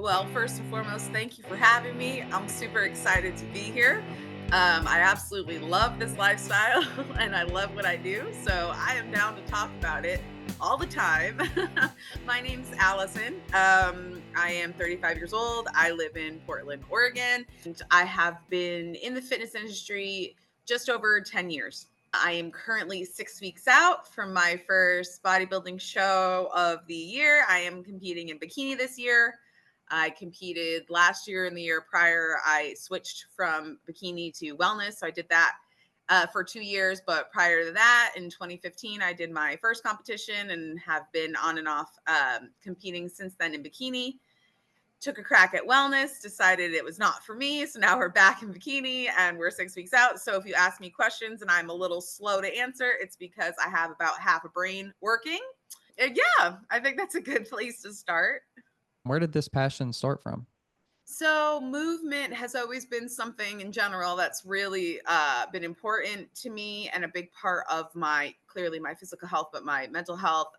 Well, first and foremost, thank you for having me. I'm super excited to be here. I absolutely love this lifestyle and I love what I do. So I am down to talk about it all the time. My name's Allison. I am 35 years old. I live in Portland, Oregon. And I have been in the fitness industry just over 10 years. I am currently 6 weeks out from my first bodybuilding show of the year. I am competing in bikini this year. I competed last year and the year prior. I switched from bikini to wellness. So I did that for 2 years. But prior to that, in 2015, I did my first competition and have been on and off competing since then in bikini. Took a crack at wellness, decided it was not for me. So now we're back in bikini and we're 6 weeks out. So if you ask me questions and I'm a little slow to answer, it's because I have about half a brain working. And yeah, I think that's a good place to start. Where did this passion start from? So movement has always been something in general that's really been important to me and a big part of clearly my physical health, but my mental health.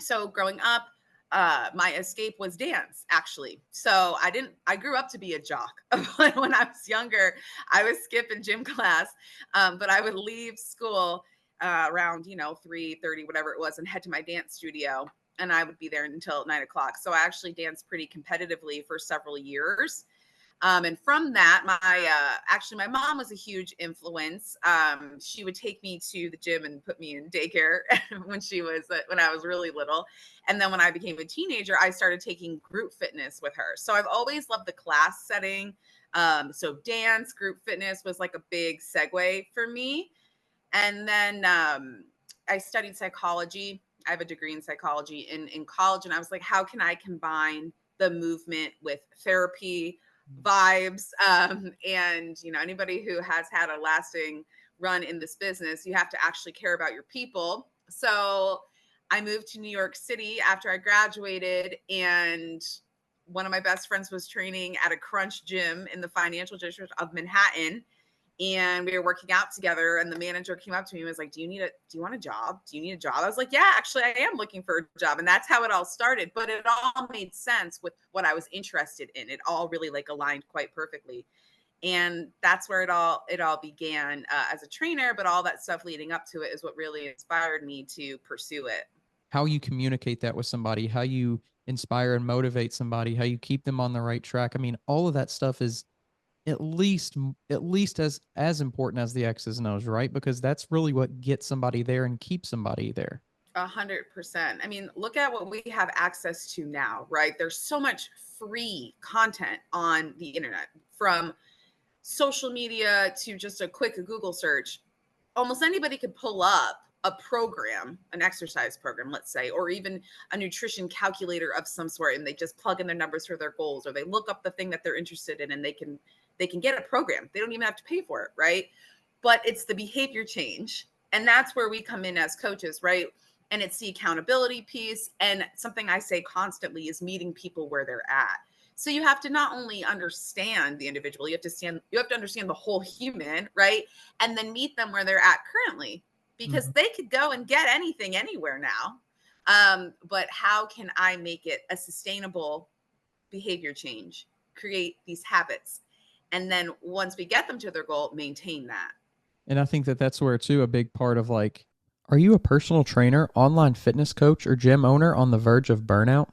So growing up, my escape was dance, actually. So I grew up to be a jock. But when I was younger, I was skipping gym class, but I would leave school around, 3:30, whatever it was, and head to my dance studio, and I would be there until 9 o'clock. So I actually danced pretty competitively for several years. And from that, my mom was a huge influence. She would take me to the gym and put me in daycare when I was really little. And then when I became a teenager, I started taking group fitness with her. So I've always loved the class setting. So dance, group fitness was like a big segue for me. And then I studied psychology. I have a degree in psychology in college. And I was like, how can I combine the movement with therapy, vibes? And, anybody who has had a lasting run in this business, you have to actually care about your people. So I moved to New York City after I graduated, and one of my best friends was training at a Crunch gym in the financial district of Manhattan, and we were working out together, and the manager came up to me and was like, do you want a job? Do you need a job? I was like, yeah, actually I am looking for a job. And that's how it all started. But it all made sense with what I was interested in. It all really aligned quite perfectly. And that's where it all began as a trainer, but all that stuff leading up to it is what really inspired me to pursue it. How you communicate that with somebody, how you inspire and motivate somebody, how you keep them on the right track. I mean, all of that stuff is at least as important as the X's and O's, right? Because that's really what gets somebody there and keeps somebody there. 100%. I mean, look at what we have access to now, right? There's so much free content on the internet, from social media to just a quick Google search. Almost anybody could pull up a program, an exercise program, let's say, or even a nutrition calculator of some sort, and they just plug in their numbers for their goals, or they look up the thing that they're interested in, and they can get a program. They don't even have to pay for it, right? But it's the behavior change. And that's where we come in as coaches, right? And it's the accountability piece. And something I say constantly is meeting people where they're at. So you have to not only understand the individual, you have to understand the whole human, right? And then meet them where they're at currently, because they could go and get anything anywhere now. But how can I make it a sustainable behavior change, create these habits? And then once we get them to their goal, maintain that. And I think that that's where, too, a big part of are you a personal trainer, online fitness coach, or gym owner on the verge of burnout?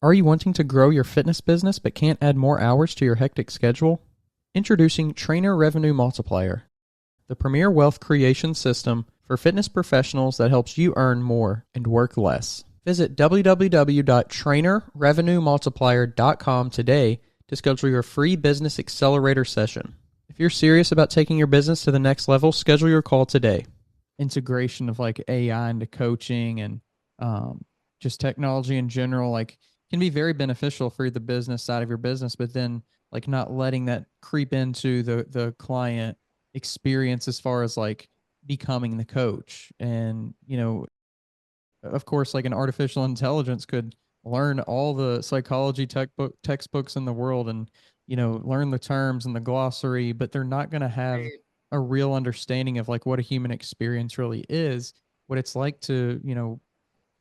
Are you wanting to grow your fitness business but can't add more hours to your hectic schedule? Introducing Trainer Revenue Multiplier, the premier wealth creation system for fitness professionals that helps you earn more and work less. Visit www.trainerrevenuemultiplier.com today to schedule your free business accelerator session. If you're serious about taking your business to the next level, schedule your call today. Integration of AI into coaching and just technology in general, can be very beneficial for the business side of your business, but then not letting that creep into the client experience as far as becoming the coach. And, of course, an artificial intelligence could learn all the psychology textbooks in the world and, learn the terms and the glossary, but they're not going to have a real understanding of what a human experience really is, what it's like to,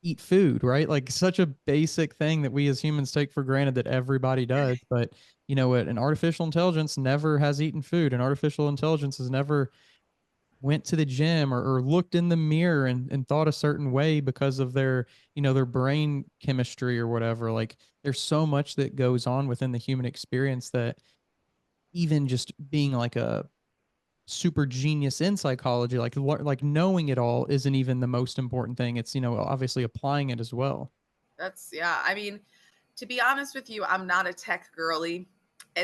eat food, right? Like such a basic thing that we as humans take for granted that everybody does. But you know what? An artificial intelligence never has eaten food. An artificial intelligence has never went to the gym or looked in the mirror and thought a certain way because of their, you know, their brain chemistry or whatever. Like there's so much that goes on within the human experience that even just being like a super genius in psychology, like knowing it all isn't even the most important thing. It's, you know, obviously applying it as well. That's, yeah. I mean, to be honest with you, I'm not a tech girly.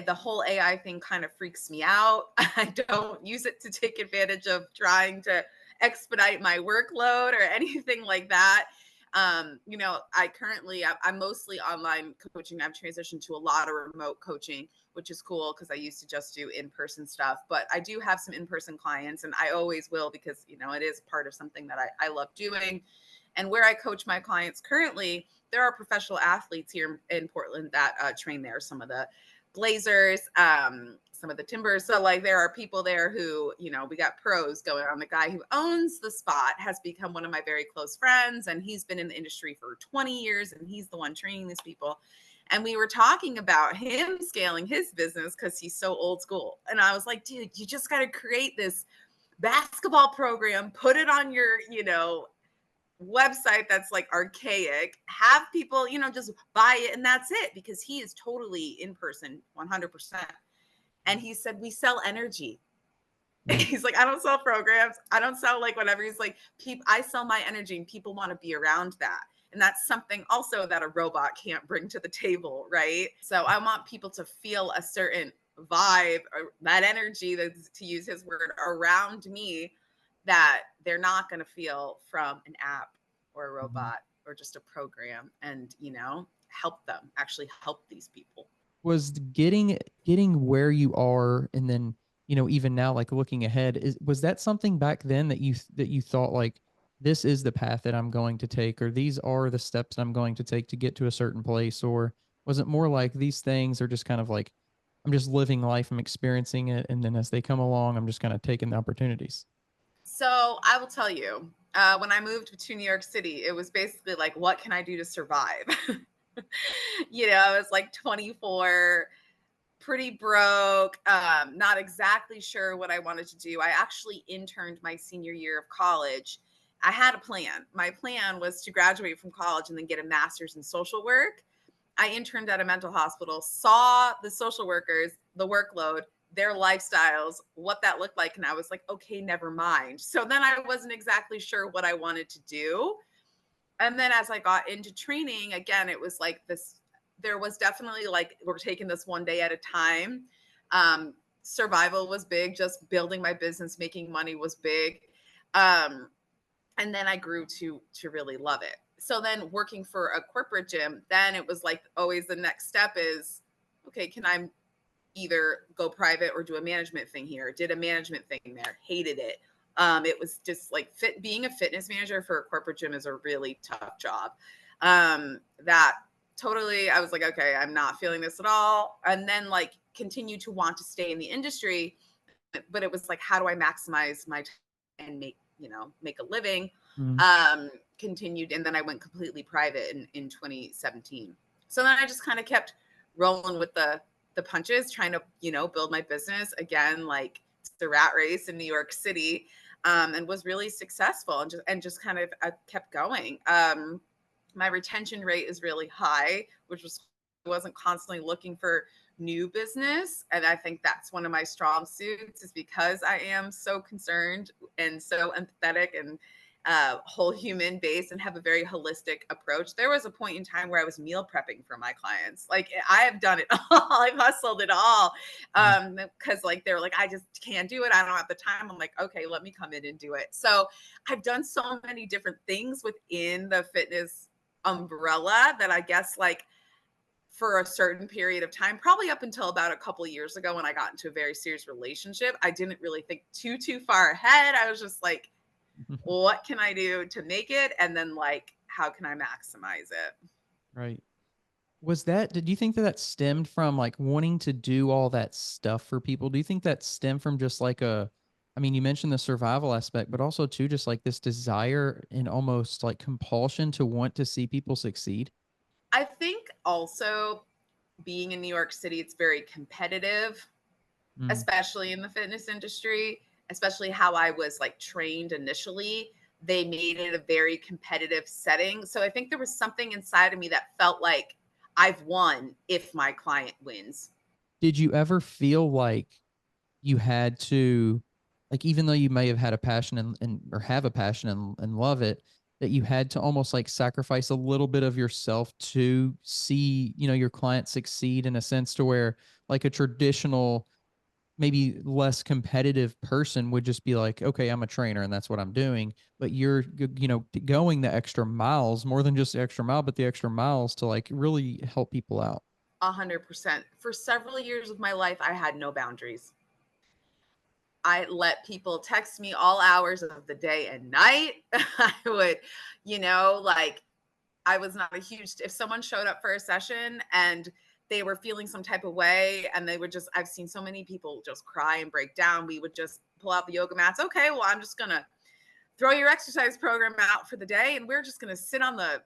The whole AI thing kind of freaks me out. I don't use it to take advantage of trying to expedite my workload or anything like that. You know, I'm mostly online coaching. I've transitioned to a lot of remote coaching, which is cool because I used to just do in-person stuff. But I do have some in-person clients, and I always will because, you know, it is part of something that I love doing. And where I coach my clients currently, there are professional athletes here in Portland that train there. Some of the Blazers, some of the Timbers. So like there are people there who, you know, we got pros going on. The guy who owns the spot has become one of my very close friends, and he's been in the industry for 20 years, and he's the one training these people. And we were talking about him scaling his business because he's so old school. And I was like, dude, you just got to create this basketball program, put it on your, you know, website that's like archaic, have people, you know, just buy it and that's it, because he is totally in person 100%. And he said, we sell energy. He's like, I don't sell programs, I don't sell like whatever. He's like, I sell my energy and people want to be around that. And that's something also that a robot can't bring to the table, right? So I want people to feel a certain vibe or that energy, that's, to use his word, around me, that they're not going to feel from an app or a robot or just a program. And, you know, help them actually help these people. Was getting where you are, and then, you know, even now, like looking ahead, was that something back then that you thought like this is the path that I'm going to take, or these are the steps I'm going to take to get to a certain place? Or was it more like these things are just kind of like I'm just living life, I'm experiencing it, and then as they come along, I'm just kind of taking the opportunities? So I will tell you, when I moved to New York City, it was basically like, what can I do to survive? You know, I was like 24, pretty broke, not exactly sure what I wanted to do. I actually interned my senior year of college. I had a plan. My plan was to graduate from college and then get a master's in social work. I interned at a mental hospital, saw the social workers, the workload, their lifestyles, what that looked like. And I was like, okay, never mind. So then I wasn't exactly sure what I wanted to do. And then as I got into training, again, it was like this, there was definitely like, we're taking this one day at a time. Survival was big, just building my business, making money was big. Um, and then I grew to really love it. So then working for a corporate gym, then it was like always the next step is, okay, can I either go private or do a management thing here? Did a management thing there, hated it. It was just like being a fitness manager for a corporate gym is a really tough job. That totally, I was like, okay, I'm not feeling this at all. And then like continue to want to stay in the industry, but it was like, how do I maximize my time and make, you know, make a living? Mm. Continued. And then I went completely private in 2017. So then I just kind of kept rolling with the punches, trying to, you know, build my business again, like the rat race in New York City, and was really successful, and just kind of kept going. My retention rate is really high, which was, I wasn't constantly looking for new business. And I think that's one of my strong suits, is because I am so concerned and so empathetic and whole human base and have a very holistic approach. There was a point in time where I was meal prepping for my clients. Like I have done it all. I've hustled it all. Cause like, they were like, I just can't do it. I don't have the time. I'm like, okay, let me come in and do it. So I've done so many different things within the fitness umbrella that I guess like for a certain period of time, probably up until about a couple of years ago when I got into a very serious relationship, I didn't really think too far ahead. I was just like, what can I do to make it? And then like, how can I maximize it? Right. Did you think that that stemmed from like wanting to do all that stuff for people? Do you think that stemmed from just like I mean, you mentioned the survival aspect, but also too, just like this desire and almost like compulsion to want to see people succeed. I think also being in New York City, it's very competitive, Mm. especially in the fitness industry, especially how I was like trained initially. They made it a very competitive setting. So I think there was something inside of me that felt like I've won if my client wins. Did you ever feel like you had to, like, even though you may have had a passion and or have a passion and love it, that you had to almost like sacrifice a little bit of yourself to see, your client succeed in a sense to where like a traditional, maybe less competitive person would just be like, okay, I'm a trainer and that's what I'm doing. But you're, going the extra miles, more than just the extra mile, but the extra miles to like really help people out. 100%. For several years of my life, I had no boundaries. I let people text me all hours of the day and night. I would, like I was not a huge, if someone showed up for a session and they were feeling some type of way and they would just, I've seen so many people just cry and break down. We would just pull out the yoga mats. Okay, well, I'm just going to throw your exercise program out for the day and we're just going to sit on the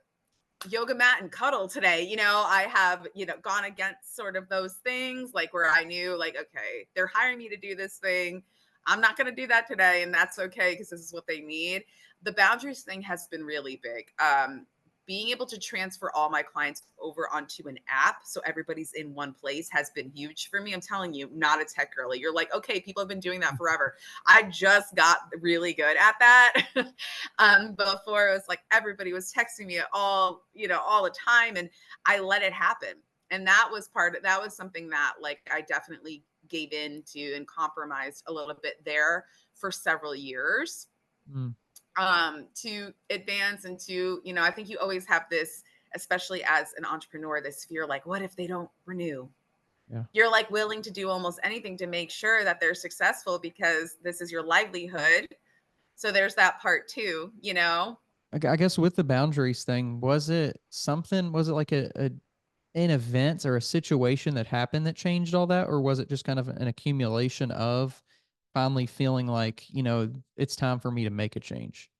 yoga mat and cuddle today. I have, gone against sort of those things like where I knew like, okay, they're hiring me to do this thing. I'm not going to do that today. And that's okay because this is what they need. The boundaries thing has been really big. Being able to transfer all my clients over onto an app so everybody's in one place has been huge for me. I'm telling you, not a tech girly. You're like, okay, people have been doing that forever. I just got really good at that. Before it was like everybody was texting me all the time, and I let it happen. And that was something that like I definitely gave in to and compromised a little bit there for several years. Mm. To advance into, I think you always have this, especially as an entrepreneur, this fear like, what if they don't renew? Yeah. You're like willing to do almost anything to make sure that they're successful because this is your livelihood. So there's that part too, I guess with the boundaries thing, was it like an event or a situation that happened that changed all that? Or was it just kind of an accumulation of finally feeling like, it's time for me to make a change?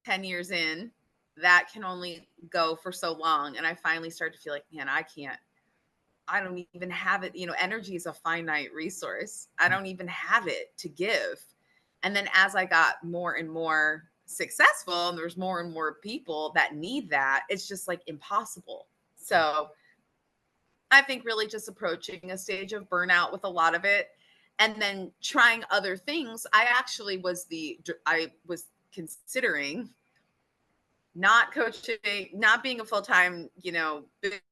10 years in, that can only go for so long. And I finally started to feel like, man, I don't even have it. Energy is a finite resource. I don't even have it to give. And then as I got more and more successful, and there's more and more people that need that, it's just like impossible. So I think really just approaching a stage of burnout with a lot of it and then trying other things. I was considering not coaching, not being a full-time,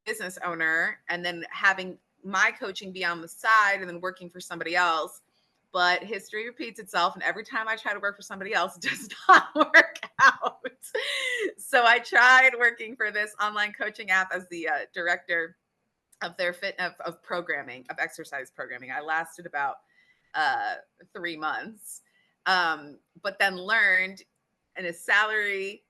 business owner, and then having my coaching be on the side and then working for somebody else. But history repeats itself. And every time I try to work for somebody else, it does not work out. So I tried working for this online coaching app as the director of their of programming, of exercise programming. I lasted about 3 months, but then learned in a salary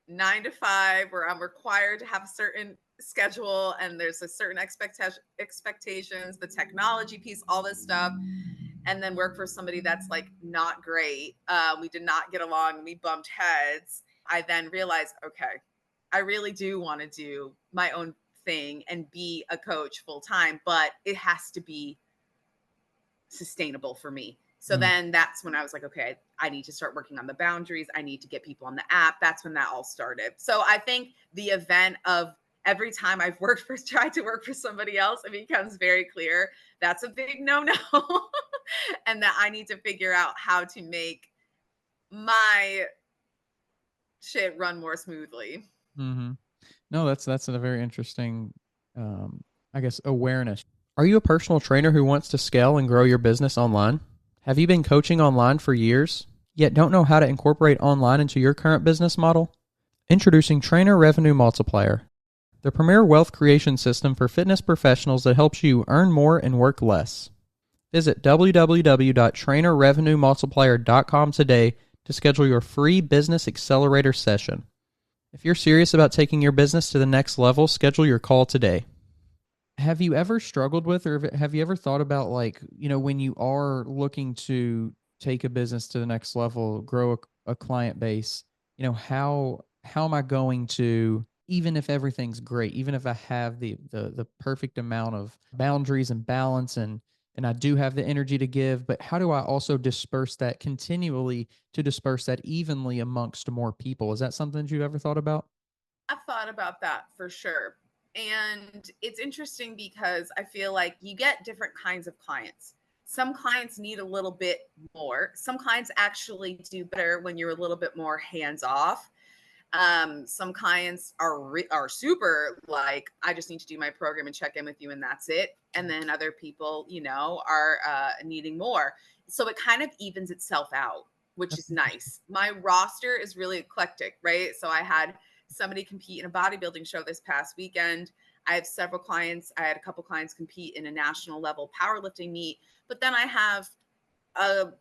9 to 5 where I'm required to have a certain schedule and there's a certain expectations, the technology piece, all this stuff, and then work for somebody that's like not great. We did not get along. We bumped heads. I then realized, okay, I really do want to do my own thing and be a coach full time, but it has to be sustainable for me. So then that's when I was like, okay, I need to start working on the boundaries. I need to get people on the app. That's when that all started. So I think the event of every time I've tried to work for somebody else, it becomes very clear that's a big no-no. And that I need to figure out how to make my shit run more smoothly. Mm-hmm. No, that's a very interesting, I guess, awareness. Are you a personal trainer who wants to scale and grow your business online? Have you been coaching online for years, yet don't know how to incorporate online into your current business model? Introducing Trainer Revenue Multiplier, the premier wealth creation system for fitness professionals that helps you earn more and work less. Visit www.trainerrevenuemultiplier.com today to schedule your free business accelerator session. If you're serious about taking your business to the next level, schedule your call today. Have you ever struggled with, or have you ever thought about, like, when you are looking to take a business to the next level, grow a client base, how am I going to, even if everything's great, even if I have the perfect amount of boundaries and balance and I do have the energy to give, but how do I also disperse that continually to disperse that evenly amongst more people? Is that something that you've ever thought about? I've thought about that for sure. And it's interesting because I feel like you get different kinds of clients. Some clients need a little bit more. Some clients actually do better when you're a little bit more hands off. Some clients are super like, I just need to do my program and check in with you, and that's it. And then other people, are needing more. So it kind of evens itself out, which That's is interesting. nice. My roster is really eclectic, right? So I had somebody compete in a bodybuilding show this past weekend. I have several clients. I had a couple clients compete in a national level powerlifting meet, but then I have a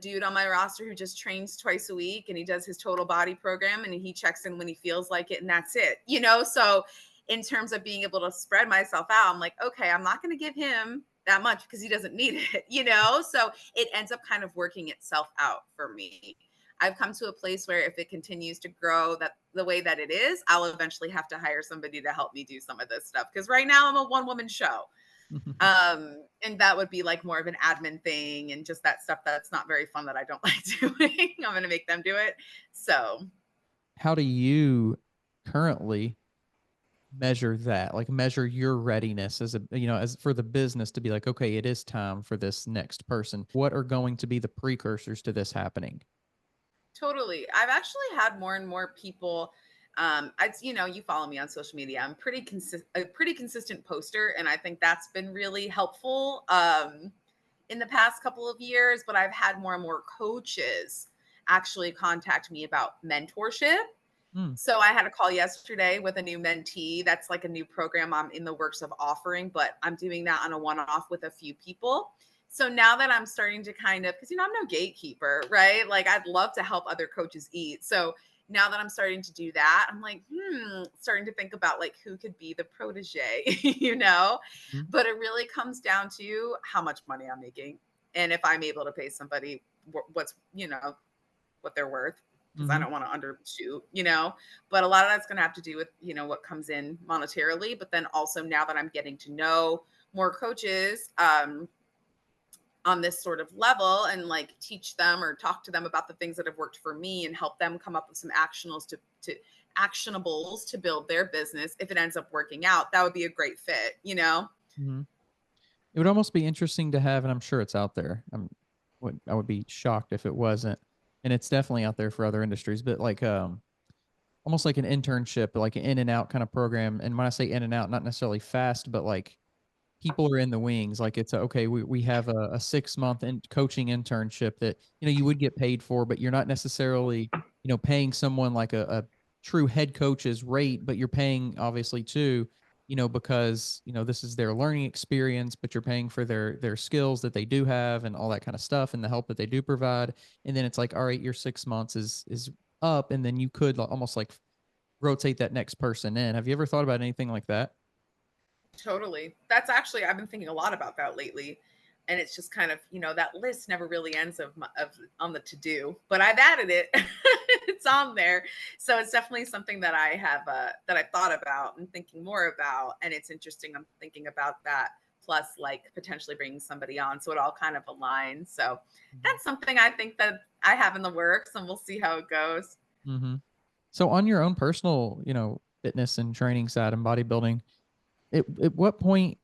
dude on my roster who just trains twice a week, and he does his total body program, and he checks in when he feels like it, and that's it. So in terms of being able to spread myself out, I'm like, okay, I'm not going to give him that much because he doesn't need it. So it ends up kind of working itself out for me. I've come to a place where if it continues to grow that the way that it is, I'll eventually have to hire somebody to help me do some of this stuff, because right now I'm a one woman show. And that would be like more of an admin thing and just that stuff that's not very fun that I don't like doing. I'm going to make them do it. So How do you currently measure that? Like measure your readiness as as for the business to be like, okay, it is time for this next person. What are going to be the precursors to this happening? totally. I've actually had more and more people. You follow me on social media. I'm a pretty consistent poster, and I think that's been really helpful in the past couple of years. But I've had more and more coaches actually contact me about mentorship. Hmm. So I had a call yesterday with a new mentee. That's like a new program I'm in the works of offering, but I'm doing that on a one-off with a few people. So now that I'm starting to kind of, because I'm no gatekeeper, right? Like I'd love to help other coaches eat. So now that I'm starting to do that, I'm like, starting to think about like who could be the protege, Mhm. But it really comes down to how much money I'm making, and if I'm able to pay somebody what's, what they're worth, because I Mhm. don't want to undershoot. But a lot of that's going to have to do with, what comes in monetarily. But then also now that I'm getting to know more coaches on this sort of level and like teach them or talk to them about the things that have worked for me and help them come up with some actionables to build their business. If it ends up working out, that would be a great fit. Mhm. It would almost be interesting to have, and I'm sure it's out there. I would be shocked if it wasn't, and it's definitely out there for other industries. But like, almost like an internship, like an in and out kind of program. And when I say in and out, not necessarily fast, but like people are in the wings. Like it's okay. We have a 6 month coaching internship that you would get paid for, but you're not necessarily paying someone like a true head coach's rate, but you're paying obviously too, because this is their learning experience, but you're paying for their skills that they do have and all that kind of stuff and the help that they do provide. And then it's like, all right, your 6 months is up, and then you could almost like rotate that next person in. Have you ever thought about anything like that? Totally. That's actually, I've been thinking a lot about that lately. And it's just kind of, that list never really ends of on the to do, but I've added it. It's on there. So it's definitely something that I have, that I've thought about and thinking more about. And it's interesting. I'm thinking about that plus like potentially bringing somebody on. So it all kind of aligns. So Mhm. that's something I think that I have in the works, and we'll see how it goes. Mhm. So on your own personal, fitness and training side and bodybuilding, at what point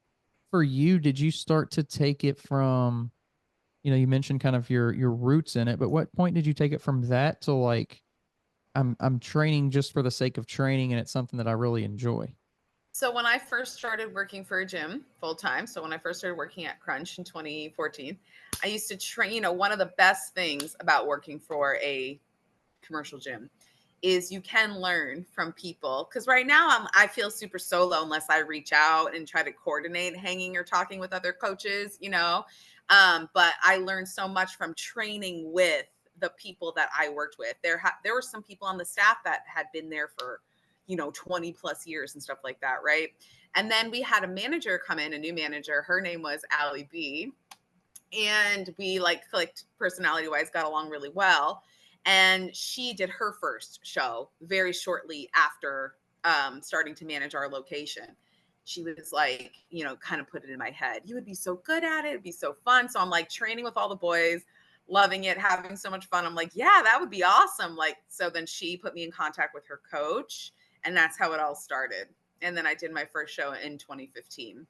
for you did you start to take it from, you mentioned kind of your roots in it, but what point did you take it from that to like I'm training just for the sake of training and it's something that I really enjoy? So when I first started working for a gym full time, so when I first started working at Crunch in 2014, I used to train. One of the best things about working for a commercial gym is you can learn from people. Because right now I feel super solo unless I reach out and try to coordinate hanging or talking with other coaches. But I learned so much from training with the people that I worked with. There were some people on the staff that had been there for 20 plus years and stuff like that, right? And then we had a manager come in, a new manager. Her name was Allie B. and we like clicked personality wise, got along really well. And she did her first show very shortly after starting to manage our location. She was like, you know, kind of put it in my head, you would be so good at it, it'd be so fun. So I'm like training with all the boys, loving it, having so much fun. I'm like, yeah, that would be awesome. Like, so then she put me in contact with her coach, and that's how it all started. And then I did my first show in 2015.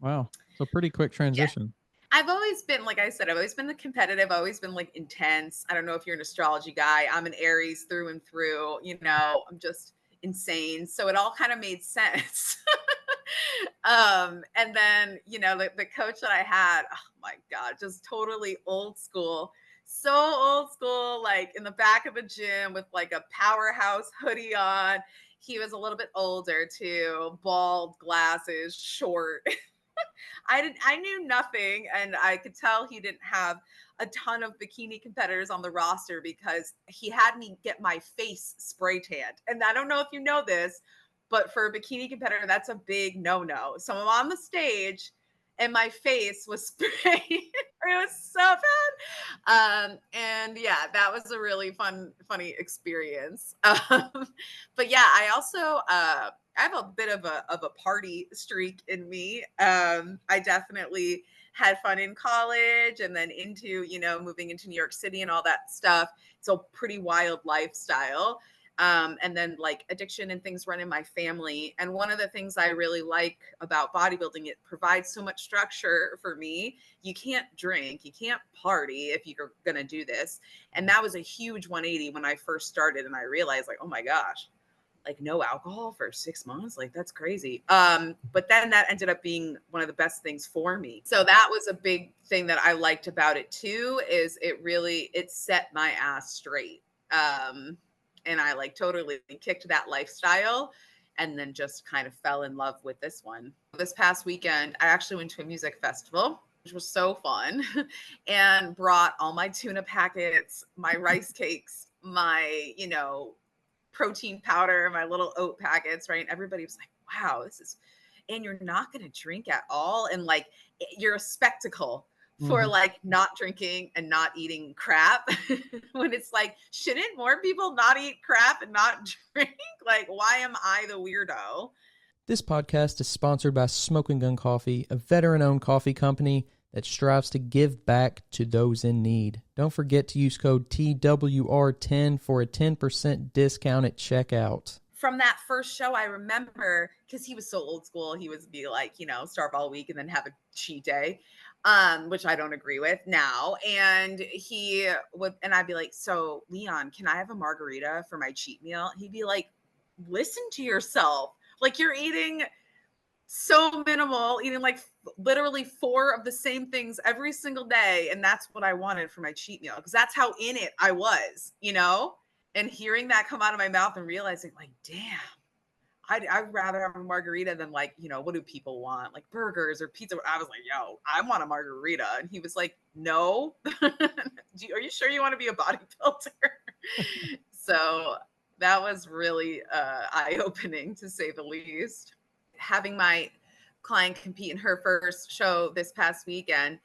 Wow. So pretty quick transition. I've always been, like I said, I've always been the competitive, always been like intense. I don't know if you're an astrology guy. I'm an Aries through and through, you know, I'm just insane. So it all kind of made sense. And then, you know, the coach that I had, oh my God, just totally old school. So old school, like in the back of a gym with like a powerhouse hoodie on. He was a little bit older too, bald, glasses, short. I knew nothing, and I could tell he didn't have a ton of bikini competitors on the roster because he had me get my face spray tanned. And I don't know if you know this, but for a bikini competitor, that's a big no-no. So I'm on the stage and my face was sprayed. It was so bad. And yeah, that was a really funny experience. But yeah, I also I have a bit of a party streak in me. I definitely had fun in college and then into, you know, moving into New York City and all that stuff. It's a pretty wild lifestyle. And then like addiction and things run in my family. And one of the things I really like about bodybuilding, it provides so much structure for me. You can't drink, you can't party if you're going to do this. And that was a huge 180 when I first started. And I realized like, oh my gosh, like no alcohol for 6 months, like that's crazy. But then that ended up being one of the best things for me. So that was a big thing that I liked about it too, is it set my ass straight. And I like totally kicked that lifestyle and then just kind of fell in love with this one. This past weekend, I actually went to a music festival, which was so fun, and brought all my tuna packets, my rice cakes, my, you know, protein powder, my little oat packets, right? And everybody was like, wow, this is, and you're not going to drink at all. And like, you're a spectacle for like not drinking and not eating crap. When it's like, shouldn't more people not eat crap and not drink? Like, why am I the weirdo? This podcast is sponsored by Smoking Gun Coffee, a veteran-owned coffee company that strives to give back to those in need. Don't forget to use code TWR10 for a 10% discount at checkout. From that first show, I remember, because he was so old school, he would be like, you know, starve all week and then have a cheat day, which I don't agree with now. And he would, and I'd be like, so Leon, can I have a margarita for my cheat meal? He'd be like, listen to yourself. Like you're eating so minimal, eating like literally 4 of the same things every single day. And that's what I wanted for my cheat meal, because that's how in it I was, you know? And hearing that come out of my mouth and realizing like, damn, I'd rather have a margarita than like, you know, what do people want? Like burgers or pizza. I was like, yo, I want a margarita. And he was like, no, are you sure you want to be a bodybuilder? So that was really eye-opening, to say the least. Having my client compete in her first show this past weekend,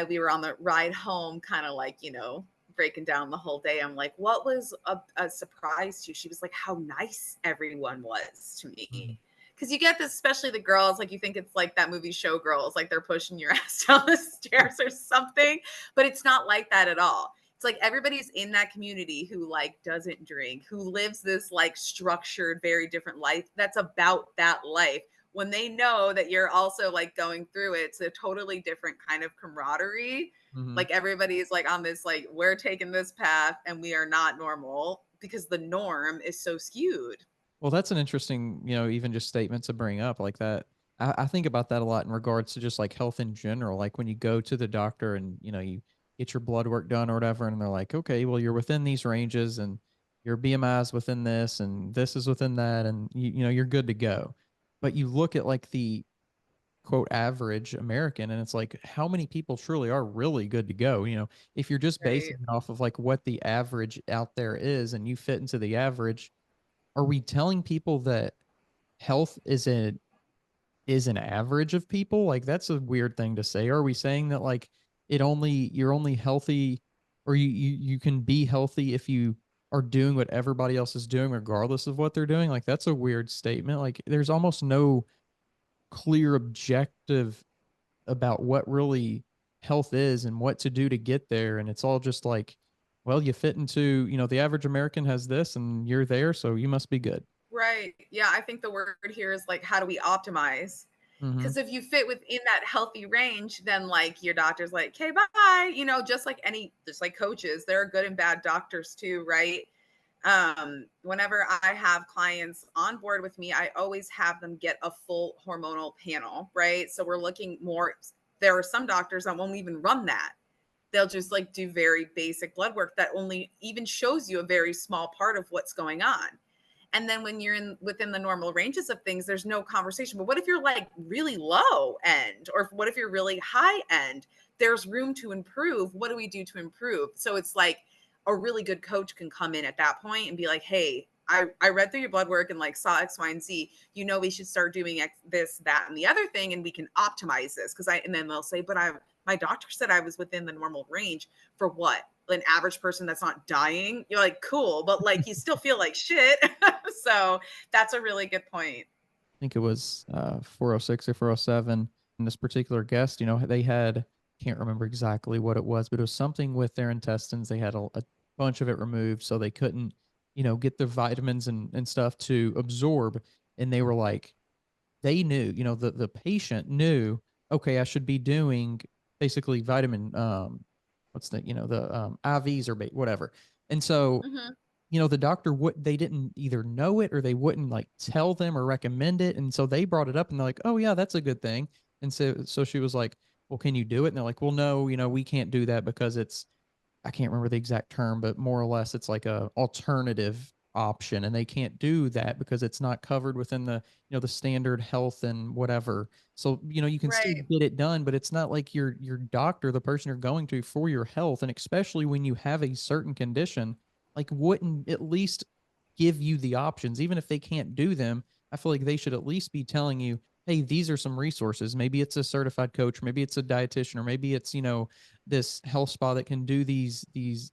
we were on the ride home, kind of like, you know, breaking down the whole day. I'm like, what was a surprise to you? She was like, how nice everyone was to me. Because you get this, especially the girls, like you think it's like that movie Showgirls, like they're pushing your ass down the stairs or something, but it's not like that at all. It's like everybody's in that community who like doesn't drink, who lives this like structured, very different life that's about that life. When they know that you're also like going through it, it's a totally different kind of camaraderie. Like everybody's like on this, like, we're taking this path and we are not normal because the norm is so skewed. Well, that's an interesting, you know, even just statement to bring up like that. I think about that a lot in regards to just like health in general. Like when you go to the doctor and, you know, you get your blood work done or whatever, and they're like, okay, well, you're within these ranges and your BMI is within this and this is within that. And, you know, you're good to go. But you look at like the quote average American and it's like, how many people truly are really good to go? You know, if you're just Right. basing it off of like what the average out there is and you fit into the average, are we telling people that health is an average of people? Like that's a weird thing to say. Are we saying that like you're only healthy, or you can be healthy if you are doing what everybody else is doing regardless of what they're doing. Like, that's a weird statement. Like, there's almost no clear objective about what really health is and what to do to get there, and it's all just like, well, you fit into, the average American has this and you're there, so you must be good. Right. Yeah, I think the word here is like, how do we optimize? Mhm. Because if you fit within that healthy range, then like your doctor's like, okay, bye. Just like coaches, there are good and bad doctors too, right? Whenever I have clients on board with me, I always have them get a full hormonal panel, right? So we're looking more, there are some doctors that won't even run that. They'll just like do very basic blood work that only even shows you a very small part of what's going on. And then when you're in within the normal ranges of things, there's no conversation. But what if you're like really low end, or what if you're really high end? There's room to improve. What do we do to improve? So it's like a really good coach can come in at that point and be like, hey, I read through your blood work and like saw X, Y, and Z. We should start doing this, that, and the other thing, and we can optimize this. And then they'll say, but my doctor said I was within the normal range for what? An average person that's not dying. You're like, cool, but like you still feel like shit. So that's a really good point. Think it was 406 or 407. And this particular guest, they had, can't remember exactly what it was, but it was something with their intestines. They had a bunch of it removed, so they couldn't, get the vitamins and stuff to absorb. And they were like, they knew, the patient knew, okay, I should be doing basically vitamin, what's the IVs or whatever. And so, Mm-hmm. the doctor would they didn't either know it or they wouldn't like tell them or recommend it. And so they brought it up and they're like, oh yeah, that's a good thing. And so she was like, well, can you do it? And they're like, well, no, we can't do that because it's, I can't remember the exact term, but more or less it's like a alternative option, and they can't do that because it's not covered within the standard health and whatever. So, you can still Right. get it done, but it's not like your doctor, the person you're going to for your health, and especially when you have a certain condition, like, wouldn't at least give you the options even if they can't do them. I feel like they should at least be telling you, hey, these are some resources. Maybe it's a certified coach, maybe it's a dietitian, or maybe it's, this health spa that can do these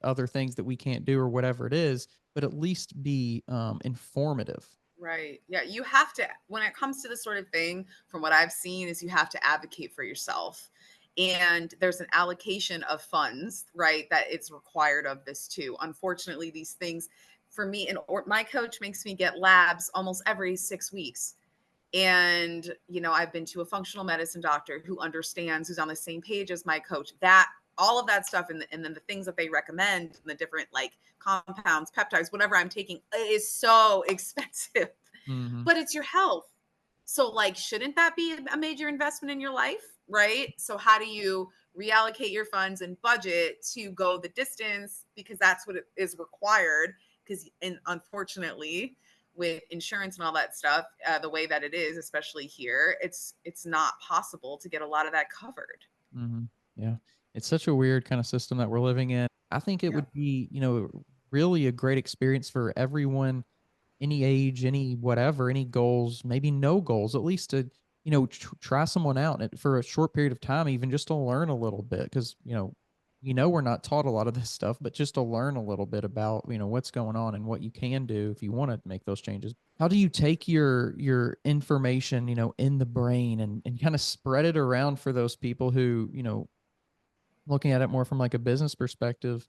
other things that we can't do, or whatever it is, but at least be informative. Right. Yeah. You have to, when it comes to this sort of thing, from what I've seen, is you have to advocate for yourself. And there's an allocation of funds, right? That it's required of this too. Unfortunately, these things for me, my coach makes me get labs almost every 6 weeks. And I've been to a functional medicine doctor who understands, who's on the same page as my coach, that all of that stuff, and then the things that they recommend and the different like compounds, peptides, whatever I'm taking is so expensive. Hmm. But it's your health. So like, shouldn't that be a major investment in your life, right? So how do you reallocate your funds and budget to go the distance, because that's what it is required? Because unfortunately, with insurance and all that stuff, the way that it is, especially here, it's not possible to get a lot of that covered. Hmm. Yeah, it's such a weird kind of system that we're living in. I think it Yeah. would be, really a great experience for everyone, any age, any whatever, any goals, maybe no goals, at least to, try someone out for a short period of time, even just to learn a little bit. Cause, we're not taught a lot of this stuff, but just to learn a little bit about, what's going on and what you can do if you want to make those changes. How do you take your information, in the brain, and kind of spread it around for those people who, looking at it more from like a business perspective,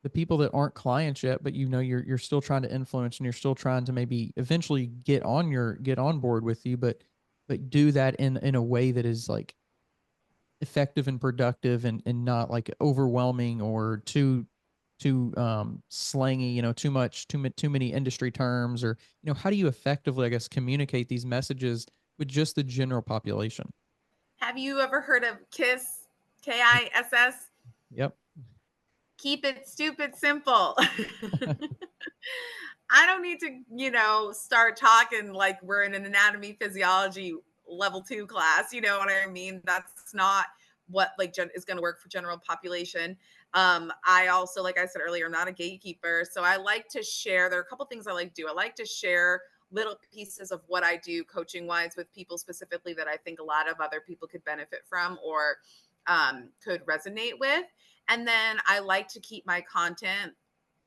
the people that aren't clients yet, but you're still trying to influence, and you're still trying to maybe eventually get on board with you, but do that in a way that is like effective and productive, and not like overwhelming or too slangy, too many industry terms, or how do you effectively, I guess, communicate these messages with just the general population? Have you ever heard of KISS? KISS? Yep. Keep it stupid simple. I don't need to, start talking like we're in an anatomy physiology level 2 class. You know what I mean? That's not what like is going to work for general population. I also, like I said earlier, I'm not a gatekeeper. So I like to share. There are a couple things I like to do. I like to share little pieces of what I do coaching wise with people specifically that I think a lot of other people could benefit from, or could resonate with. And then I like to keep my content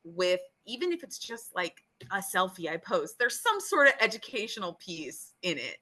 with, even if it's just like a selfie I post, there's some sort of educational piece in it.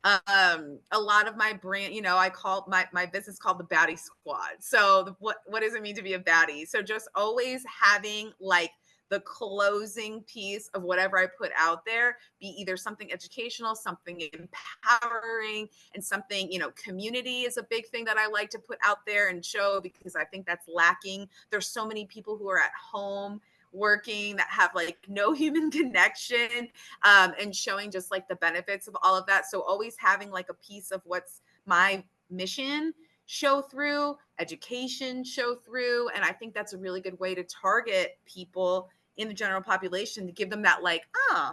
A lot of my brand, I call my business called the Baddie Squad. So what does it mean to be a baddie? So just always having like the closing piece of whatever I put out there be either something educational, something empowering, and something, community is a big thing that I like to put out there and show, because I think that's lacking. There's so many people who are at home working that have like no human connection, and showing just like the benefits of all of that. So always having like a piece of what's my mission show through, education show through. And I think that's a really good way to target people in the general population, to give them that like, oh,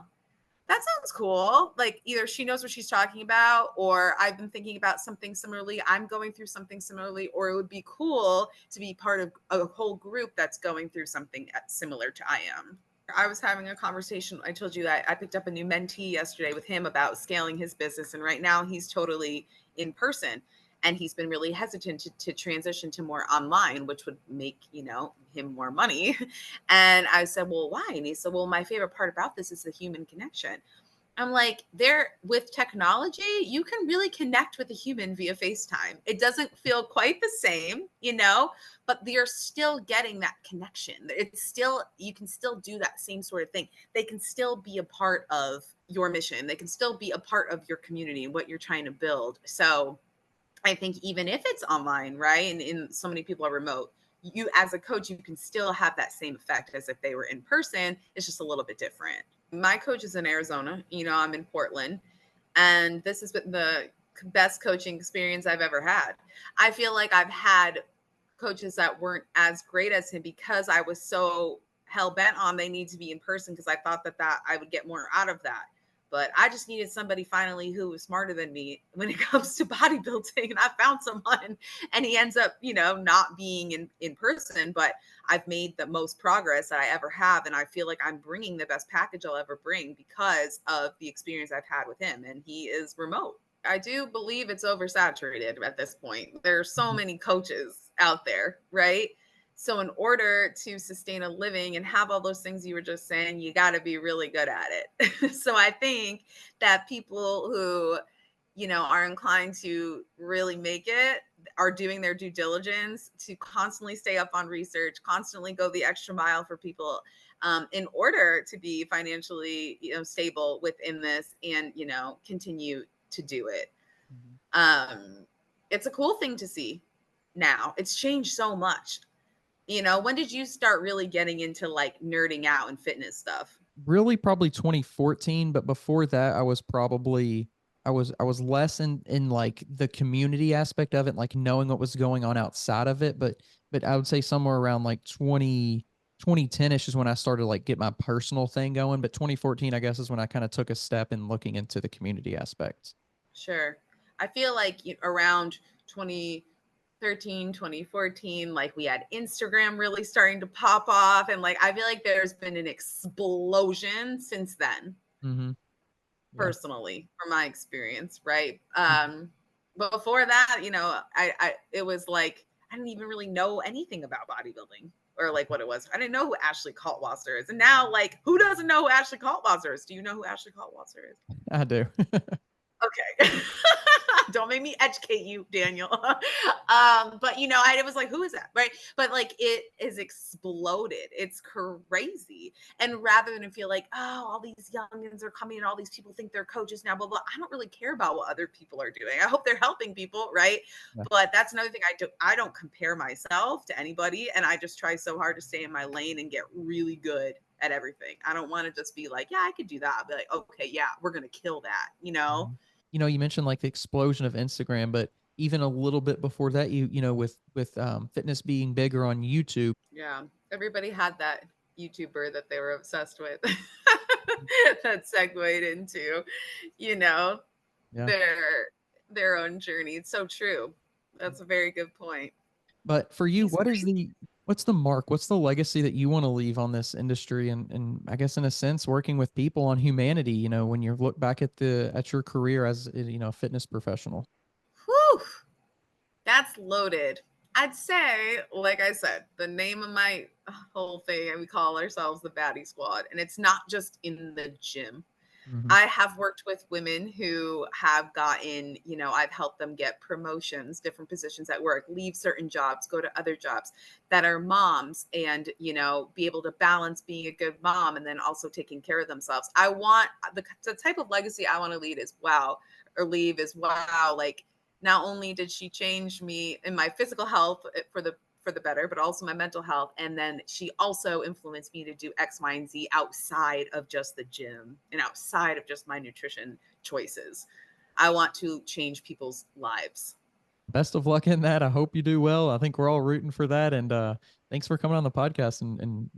that sounds cool. Like either she knows what she's talking about, or I've been thinking about something similarly, I'm going through something similarly, or it would be cool to be part of a whole group that's going through something similar to I am. I was having a conversation. I told you that I picked up a new mentee yesterday with him about scaling his business. And right now he's totally in person. And he's been really hesitant to transition to more online, which would make, him more money. And I said, well, why? And he said, well, my favorite part about this is the human connection. I'm like, with technology, you can really connect with a human via FaceTime. It doesn't feel quite the same, but you're still getting that connection. You can still do that same sort of thing. They can still be a part of your mission. They can still be a part of your community and what you're trying to build. So I think even if it's online, right, and so many people are remote, you as a coach, you can still have that same effect as if they were in person. It's just a little bit different. My coach is in Arizona. I'm in Portland, and this has been the best coaching experience I've ever had. I feel like I've had coaches that weren't as great as him because I was so hell bent on they need to be in person, because I thought that I would get more out of that. But I just needed somebody finally who was smarter than me when it comes to bodybuilding. And I found someone, and he ends up, not being in person, but I've made the most progress that I ever have. And I feel like I'm bringing the best package I'll ever bring because of the experience I've had with him. And he is remote. I do believe it's oversaturated at this point. There are so many coaches out there, right? So in order to sustain a living and have all those things you were just saying, you got to be really good at it. So I think that people who, are inclined to really make it are doing their due diligence to constantly stay up on research, constantly go the extra mile for people, in order to be financially, stable within this and, continue to do it. It's a cool thing to see now. It's changed so much. When did you start really getting into like nerding out and fitness stuff? Really probably 2014, but before that I was less in like the community aspect of it, like knowing what was going on outside of it, but I would say somewhere around like 2010ish is when I started like get my personal thing going, but 2014 I guess is when I kind of took a step in looking into the community aspects. Sure. I feel like around 2013, 2014, like we had Instagram really starting to pop off. And like, I feel like there's been an explosion since then, Mm-hmm. personally, from my experience. Right. But before that, it was like, I didn't even really know anything about bodybuilding or like what it was. I didn't know who Ashley Kaltwasser is. And now, like, who doesn't know who Ashley Kaltwasser is? Do you know who Ashley Kaltwasser is? I do. Okay. Don't make me educate you, Daniel. But I was like, who is that? Right. But like it is exploded. It's crazy. And rather than feel like, oh, all these youngins are coming and all these people think they're coaches now, blah, blah. I don't really care about what other people are doing. I hope they're helping people. Right. Yeah. But that's another thing I do. I don't compare myself to anybody. And I just try so hard to stay in my lane and get really good at everything. I don't want to just be like, yeah, I could do that. I'll be like, okay, yeah, we're going to kill that, You mentioned like the explosion of Instagram, but even a little bit before that, with fitness being bigger on YouTube. Yeah, everybody had that YouTuber that they were obsessed with that segued into, Yeah. their own journey. It's so true. That's a very good point. But for you, He's crazy. what's the mark? What's the legacy that you want to leave on this industry? And I guess in a sense, working with people on humanity, when you look back at your career as, a fitness professional. Whew. That's loaded. I'd say, like I said, the name of my whole thing, and we call ourselves the Baddie Squad, and it's not just in the gym. Mhm. I have worked with women who have gotten, I've helped them get promotions, different positions at work, leave certain jobs, go to other jobs, that are moms, and, be able to balance being a good mom and then also taking care of themselves. I want the type of legacy I want to leave is wow, like, not only did she change me in my physical health for the better, but also my mental health. And then she also influenced me to do X, Y, and Z outside of just the gym and outside of just my nutrition choices. I want to change people's lives. Best of luck in that. I hope you do well. I think we're all rooting for that. And thanks for coming on the podcast and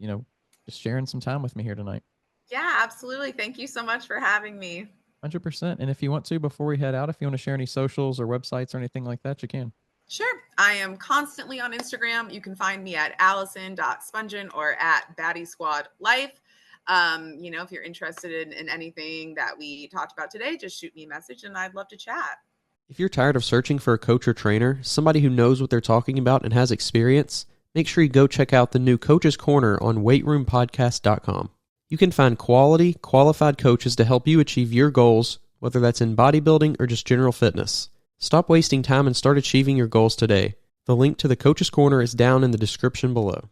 just sharing some time with me here tonight. Yeah, absolutely. Thank you so much for having me. 100%. And if you want to, before we head out, if you want to share any socials or websites or anything like that, you can. Sure. I am constantly on Instagram. You can find me at Allyson.Spungin or at Baddie Squad Life. If you're interested in anything that we talked about today, just shoot me a message and I'd love to chat. If you're tired of searching for a coach or trainer, somebody who knows what they're talking about and has experience, make sure you go check out the new Coach's Corner on weightroompodcast.com. You can find quality, qualified coaches to help you achieve your goals, whether that's in bodybuilding or just general fitness. Stop wasting time and start achieving your goals today. The link to the Coach's Corner is down in the description below.